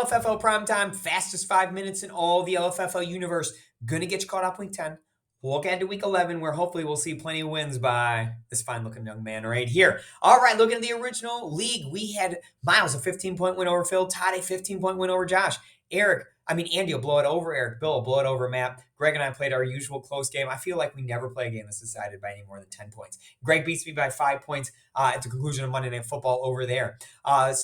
LFFL Primetime, fastest 5 minutes in all the LFFL universe. Gonna get you caught up week 10. We'll look ahead to week 11, where hopefully we'll see plenty of wins by this fine-looking young man right here. All right, looking at the original league, we had Miles, a 15-point win over Phil. Todd, a 15-point win over Josh. Andy will blow it over Eric. Bill will blow it over Matt. Greg and I played our usual close game. I feel like we never play a game that's decided by any more than 10 points. Greg beats me by 5 points at the conclusion of Monday Night Football over there.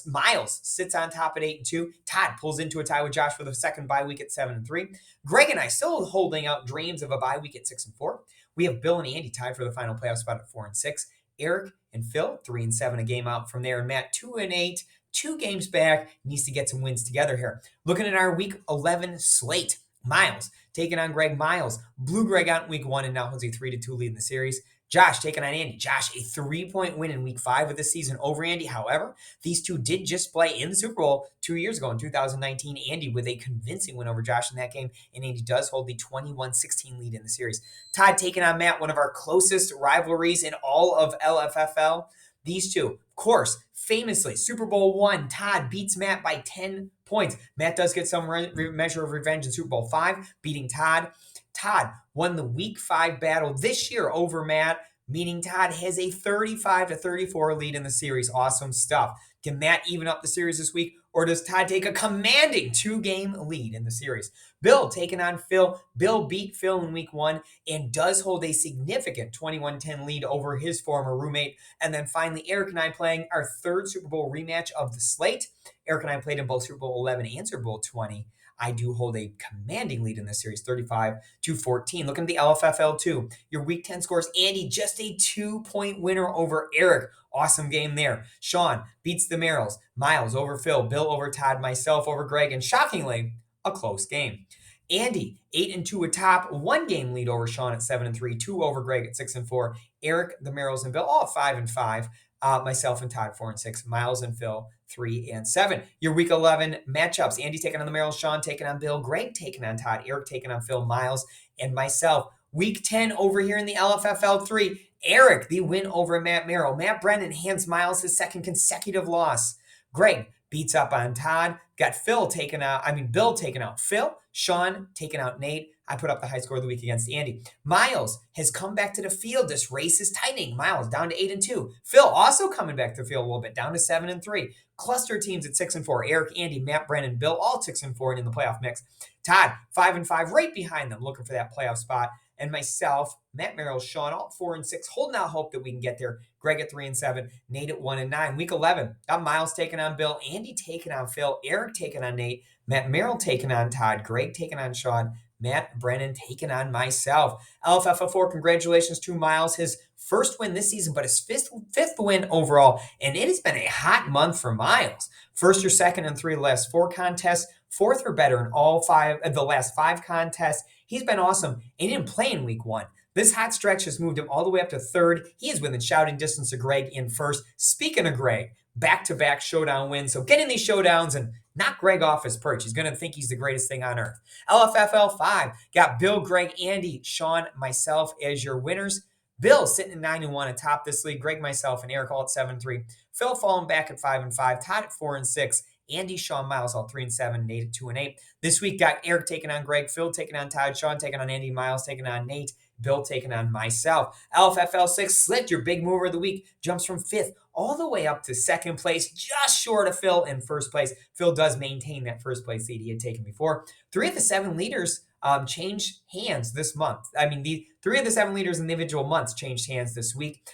Miles sits on top at 8-2. Todd pulls into a tie with Josh for the second bye week at 7-3. Greg and I still holding out dreams of a bye week at 6-4. We have Bill and Andy tied for the final playoff spot at 4-6. Eric and Phil 3-7, a game out from there, and Matt 2-8. 2 games back, needs to get some wins together here. Looking at our week 11 slate, Miles taking on Greg. Miles blew Greg out in week 1 and now holds a 3-2 lead in the series. Josh taking on Andy. Josh, a 3-point win in week 5 of the season over Andy. However, these two did just play in the Super Bowl 2 years ago in 2019. Andy with a convincing win over Josh in that game, and Andy does hold the 21-16 lead in the series. Todd taking on Matt, one of our closest rivalries in all of LFFL. These two, of course, famously, Super Bowl 1, Todd beats Matt by 10 points. Matt does get some measure of revenge in Super Bowl 5, beating Todd. Todd won the Week 5 battle this year over Matt, meaning Todd has a 35-34 lead in the series. Awesome stuff. Can Matt even up the series this week, or does Todd take a commanding 2-game lead in the series? Bill taking on Phil. Bill beat Phil in week 1 and does hold a significant 21-10 lead over his former roommate. And then finally, Eric and I playing our third Super Bowl rematch of the slate. Eric and I played in both Super Bowl 11 and Super Bowl 20. I do hold a commanding lead in this series, 35-14. Looking at the LFFL 2, your week 10 scores, Andy just a 2-point winner over Eric. Awesome game there. Sean beats the Merrills. Miles over Phil. Bill over Todd. Myself over Greg. And shockingly, a close game. Andy, 8-2 atop, 1-game lead over Sean at 7-3, 2 over Greg at 6-4. Eric, the Merrills, and Bill, all 5-5. Myself and Todd, 4-6. Miles and Phil, 3-7. Your week 11 matchups. Andy taking on the Merrills, Sean taking on Bill, Greg taking on Todd, Eric taking on Phil, Miles, and myself. Week 10 over here in the LFFL 3. Eric, the win over Matt Merrill. Matt Brennan hands Miles his second consecutive loss. Greg beats up on Todd. Got Bill taking out Phil. Sean taking out Nate. I put up the high score of the week against Andy. Miles has come back to the field. This race is tightening. Miles down to 8-2. Phil also coming back to the field a little bit, down to 7-3. Cluster teams at 6-4. Eric, Andy, Matt, Brennan, Bill, all 6-4 and in the playoff mix. Todd, 5-5, right behind them, looking for that playoff spot. And myself, Matt Merrill, Sean, all 4-6, holding out hope that we can get there. Greg at 3-7, Nate at 1-9. Week 11, got Miles taking on Bill, Andy taking on Phil, Eric taking on Nate, Matt Merrill taking on Todd, Greg taking on Sean, Matt Brennan taking on myself. LFFL4, congratulations to Miles, his first win this season, but his fifth win overall. And it has been a hot month for Miles. First or second in 3 of the last 4 contests, 4th or better in all 5 of the last 5 contests. He's been awesome, and he didn't play in week 1. This hot stretch has moved him all the way up to 3rd. He is within shouting distance of Greg in 1st. Speaking of Greg, back-to-back showdown wins. So get in these showdowns and knock Greg off his perch. He's going to think he's the greatest thing on earth. LFFL 5, got Bill, Greg, Andy, Sean, myself as your winners. Bill sitting at 9-1 atop this league. Greg, myself, and Eric all at 7-3. Phil falling back at 5-5. Todd at 4-6. Andy, Sean, Miles all 3-7. Nate at 2-8. This week got Eric taking on Greg, Phil taking on Todd, Sean taking on Andy, Miles taking on Nate, Bill taking on myself. LFFL 6, Slit, your big mover of the week, jumps from 5th all the way up to 2nd place, just short of Phil in 1st place. Phil does maintain that 1st place lead he had taken before. 3 of the 7 leaders changed hands this month. The 3 of the 7 leaders in the individual months changed hands this week.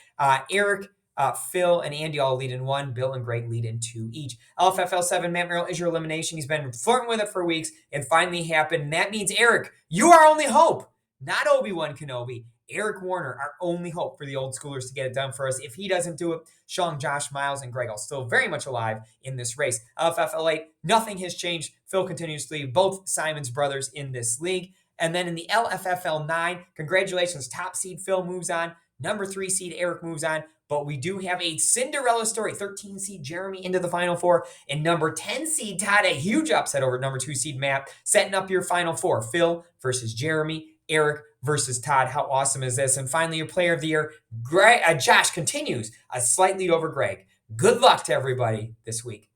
Eric, Phil, and Andy all lead in 1. Bill and Greg lead in 2 each. LFFL 7, Matt Merrill is your elimination. He's been flirting with it for weeks. It finally happened. And that means, Eric, you are only hope. Not Obi-Wan Kenobi. Eric Warner, our only hope for the old schoolers to get it done for us. If he doesn't do it, Sean, Josh, Miles, and Greg are still very much alive in this race. LFFL 8, nothing has changed. Phil continues to lead both Simon's brothers in this league. And then in the LFFL 9, congratulations, top seed Phil moves on. Number 3 seed Eric moves on. But we do have a Cinderella story. 13 seed Jeremy into the Final Four. And number 10 seed Todd, a huge upset over number 2 seed Matt. Setting up your Final Four. Phil versus Jeremy. Eric versus Todd. How awesome is this? And finally, your player of the year, Josh continues a slight lead over Greg. Good luck to everybody this week.